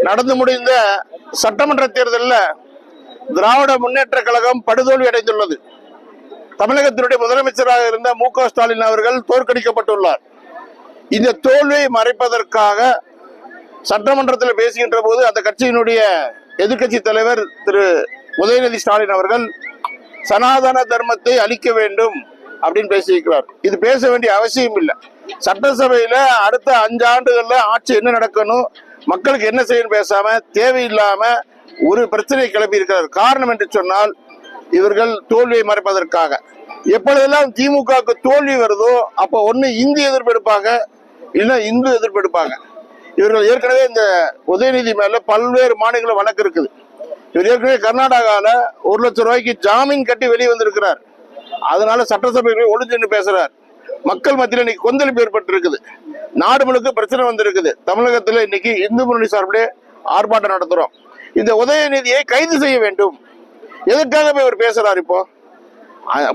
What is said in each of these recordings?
நடந்து முடிந்த சட்டமன்ற தேர்தலில் திராவிட முன்னேற்ற கழகம் படுதோல்வி அடைந்துள்ளது. தமிழகத்தினுடைய முதலமைச்சராக இருந்த மு.க. ஸ்டாலின் அவர்கள் தோற்கடிக்கப்பட்டுள்ளார். இந்த தோல்வியை மறைப்பதற்காக சட்டமன்றத்தில் பேசுகின்ற போது அந்த கட்சியினுடைய எதிர்கட்சி தலைவர் திரு உதயநிதி ஸ்டாலின் அவர்கள் சனாதன தர்மத்தை அழிக்க வேண்டும் அப்படின்னு பேசியிருக்கிறார். இது பேச வேண்டிய அவசியம் இல்லை. சட்டசபையில அடுத்த 5 ஆண்டுகள்ல ஆட்சி என்ன நடக்கணும், மக்களுக்கு என்ன செய்யணும் பேசாம தேவையில்லாம ஒரு பிரச்சனையை கிளப்பி இருக்கிறார். காரணம் என்று சொன்னால் இவர்கள் தோல்வியை மறைப்பதற்காக. எப்பொழுதெல்லாம் திமுகவுக்கு தோல்வி வருதோ அப்போ ஒண்ணு இந்தி எதிர்ப்பு எடுப்பாங்க, இல்லைன்னா இந்து எதிர்ப்பு எடுப்பாங்க. இவர்கள் ஏற்கனவே இந்த உதயநிதி மேல பல்வேறு மாநில வழக்கு இருக்குது. இவர் ஏற்கனவே கர்நாடகால 1 லட்சம் ரூபாய்க்கு ஜாமீன் கட்டி வெளியே வந்திருக்கிறார். அதனால சட்டசபையில் ஒளிஞ்சு பேசுறார். மக்கள் மத்தியில் இன்னைக்கு கொந்தளிப்பு ஏற்பட்டு இருக்குது. நாடு முழுக்க பிரச்சனை வந்திருக்குது. தமிழகத்தில் இன்னைக்கு இந்து முன்னணி சார்பிலே ஆர்ப்பாட்டம் நடத்துறோம். இந்த உதயநிதியை கைது செய்ய வேண்டும். எதற்காக போய் இவர் பேசுறாரு? இப்போ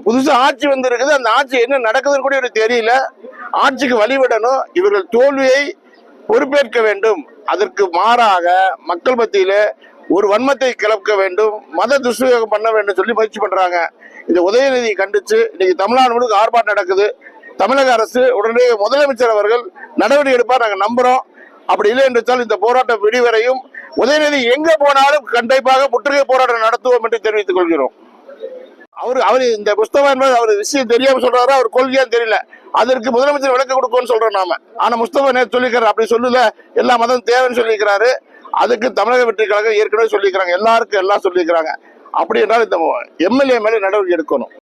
புதுசா ஆட்சி வந்திருக்குது. அந்த ஆட்சி என்ன நடக்குதுன்னு கூட இவருக்கு தெரியல. ஆட்சிக்கு வழிவிடணும். இவர்கள் தோல்வியை பொறுப்பேற்க வேண்டும். அதற்கு மாறாக மக்கள் மத்தியில ஒரு வன்மத்தை கிளக்க வேண்டும், மத துஷ்பிரயோகம் பண்ண வேண்டும் சொல்லி முயற்சி பண்றாங்க. இந்த உதயநிதியை கண்டிச்சு இன்னைக்கு தமிழ்நாடு முழுக்க ஆர்ப்பாட்டம் நடக்குது. தமிழக அரசு உடனே முதலமைச்சர் அவர்கள் நடவடிக்கை எடுப்பார் நாங்க நம்புறோம். அப்படி இல்லை என்றால் இந்த போராட்டம் விடிவரையும் உதயநிதி எங்க போனாலும் கண்டிப்பாக முற்றுகை போராட்டம் நடத்துவோம் என்று தெரிவித்துக் கொள்கிறோம். அவர் இந்த புஸ்தகம் என்பது அவர் விஷயம் தெரியாம சொல்றாரு, அவர் கொள்கையான்னு தெரியல. அதற்கு முதலமைச்சர் விளக்க கொடுக்கும்னு சொல்றோம் நாம. ஆனா முஸ்தபா நேற்று சொல்லிக்கிறார், அப்படி சொல்லல, எல்லா மதம் தேவைன்னு சொல்லியிருக்கிறாரு. அதுக்கு தமிழக வெற்றி கழகம் ஏற்கனவே சொல்லிக்கிறாங்க, எல்லாருக்கும் எல்லாம் சொல்லியிருக்கிறாங்க. அப்படி என்றால் இந்த எம்எல்ஏ மேலே நடவடிக்கை எடுக்கணும்.